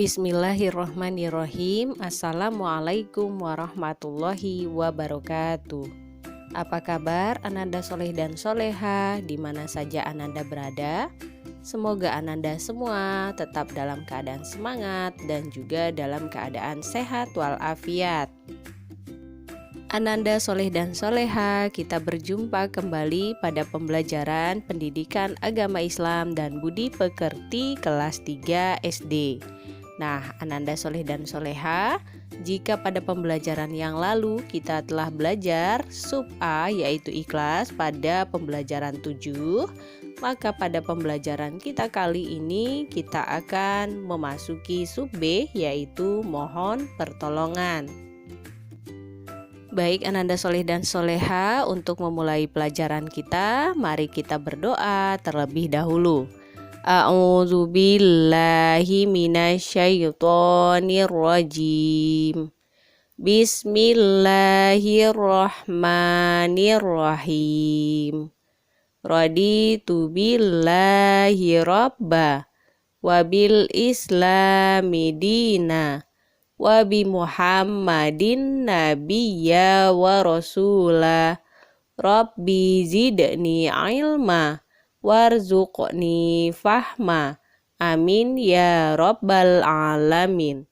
Bismillahirrohmanirrohim. Assalamualaikum warahmatullahi wabarakatuh. Apa kabar Ananda soleh dan soleha dimana saja Ananda berada? Semoga Ananda semua tetap dalam keadaan semangat dan juga dalam keadaan sehat walafiat. Ananda soleh dan soleha, kita berjumpa kembali pada pembelajaran pendidikan agama Islam dan budi pekerti kelas 3 SD. Nah, Ananda soleh dan soleha, jika pada pembelajaran yang lalu kita telah belajar sub A yaitu ikhlas pada pembelajaran 7, maka pada pembelajaran kita kali ini kita akan memasuki sub B yaitu mohon pertolongan. Baik Ananda soleh dan soleha, untuk memulai pelajaran kita, mari kita berdoa terlebih dahulu. A'udzubillahi minasyaitonirrajim. Bismillahirrahmanirrahim. Raditu billahi rabba wabil islami dina wa bi Muhammadin nabiyya wa rasula. Rabbi zidni ilma warzuqni fahma. Amin ya rabbal alamin.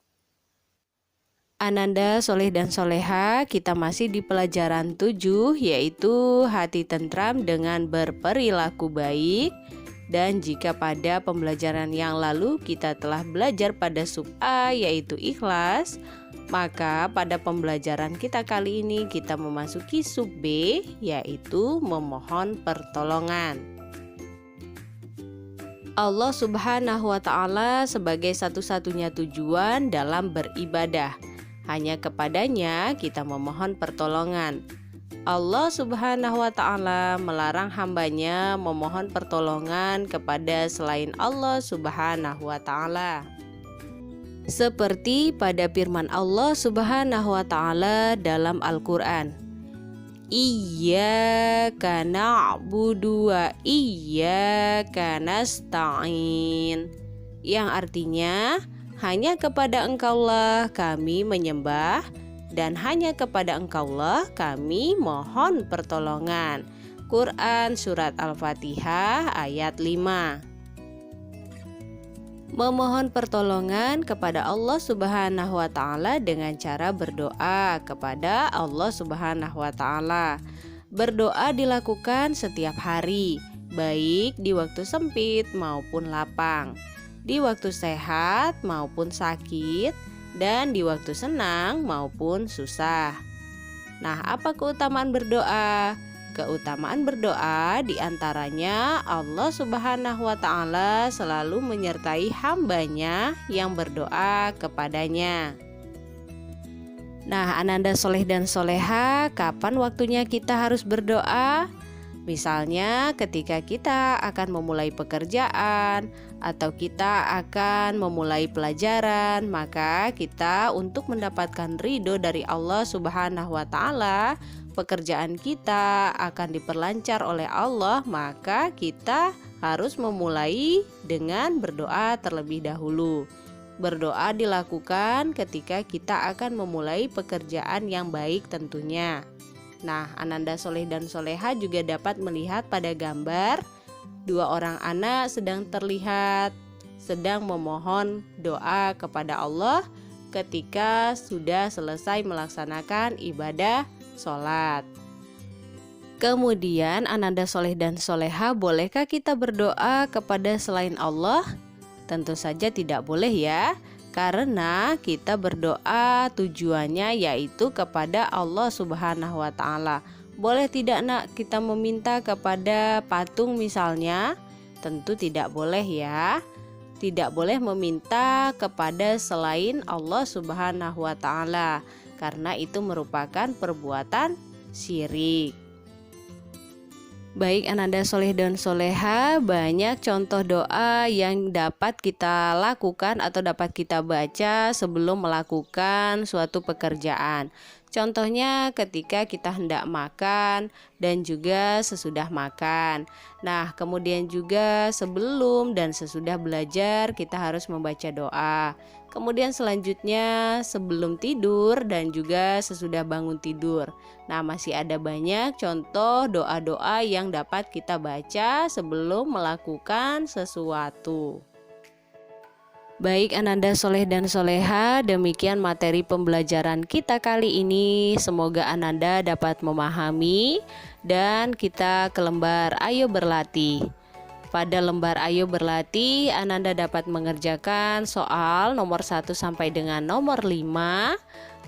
Ananda soleh dan soleha, kita masih di pelajaran 7 yaitu hati tentram dengan berperilaku baik. Dan jika pada pembelajaran yang lalu kita telah belajar pada sub A yaitu ikhlas, maka pada pembelajaran kita kali ini kita memasuki sub B yaitu memohon pertolongan. Allah Subhanahu wa Ta'ala sebagai satu-satunya tujuan dalam beribadah. Hanya kepadanya kita memohon pertolongan. Allah Subhanahu wa Ta'ala melarang hambanya memohon pertolongan kepada selain Allah Subhanahu wa Ta'ala. Seperti pada firman Allah Subhanahu wa Ta'ala dalam Al-Quran, Iyyaka na'budu wa iyyaka nasta'in, yang artinya hanya kepada Engkaulah kami menyembah dan hanya kepada Engkaulah kami mohon pertolongan. Quran Surat Al-Fatihah ayat 5. Memohon pertolongan kepada Allah Subhanahu wa Ta'ala dengan cara berdoa kepada Allah Subhanahu wa Ta'ala. Berdoa dilakukan setiap hari, baik di waktu sempit maupun lapang, di waktu sehat maupun sakit, dan di waktu senang maupun susah. Nah, apa keutamaan berdoa? Keutamaan berdoa diantaranya Allah Subhanahu wa Ta'ala selalu menyertai hambanya yang berdoa kepadanya. Nah, Ananda soleh dan soleha, kapan waktunya kita harus berdoa? Misalnya ketika kita akan memulai pekerjaan atau kita akan memulai pelajaran, maka kita untuk mendapatkan ridho dari Allah Subhanahu wa Ta'ala, pekerjaan kita akan diperlancar oleh Allah, maka kita harus memulai dengan berdoa terlebih dahulu. Berdoa dilakukan ketika kita akan memulai pekerjaan yang baik tentunya. Nah, Ananda soleh dan soleha juga dapat melihat pada gambar dua orang anak sedang terlihat sedang memohon doa kepada Allah ketika sudah selesai melaksanakan ibadah sholat. Kemudian Ananda soleh dan soleha, bolehkah kita berdoa kepada selain Allah? Tentu saja tidak boleh ya. Karena kita berdoa tujuannya yaitu kepada Allah Subhanahu wa Ta'ala. Boleh tidak nak kita meminta kepada patung misalnya? Tentu tidak boleh ya. Tidak boleh meminta kepada selain Allah Subhanahu wa Ta'ala, karena itu merupakan perbuatan syirik. Baik Ananda soleh dan soleha, banyak contoh doa yang dapat kita lakukan atau dapat kita baca sebelum melakukan suatu pekerjaan. Contohnya ketika kita hendak makan dan juga sesudah makan. Nah, kemudian juga sebelum dan sesudah belajar kita harus membaca doa. Kemudian selanjutnya sebelum tidur dan juga sesudah bangun tidur. Nah, masih ada banyak contoh doa-doa yang dapat kita baca sebelum melakukan sesuatu. Baik Ananda Soleh dan Soleha, demikian materi pembelajaran kita kali ini. Semoga Ananda dapat memahami dan kita ke lembar Ayo Berlatih. Pada lembar Ayo Berlatih, Ananda dapat mengerjakan soal nomor 1 sampai dengan nomor 5.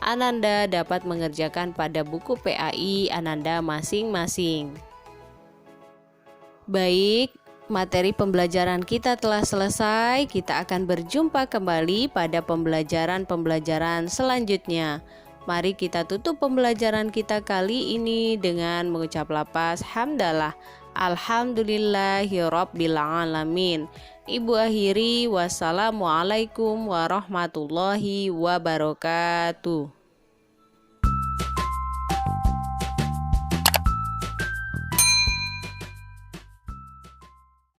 Ananda dapat mengerjakan pada buku PAI Ananda masing-masing. Baik, materi pembelajaran kita telah selesai. Kita akan berjumpa kembali pada pembelajaran-pembelajaran selanjutnya. Mari kita tutup pembelajaran kita kali ini dengan mengucap lafaz hamdalah. Alhamdulillahirabbil alamin. Ibu akhiri wassalamualaikum warahmatullahi wabarakatuh.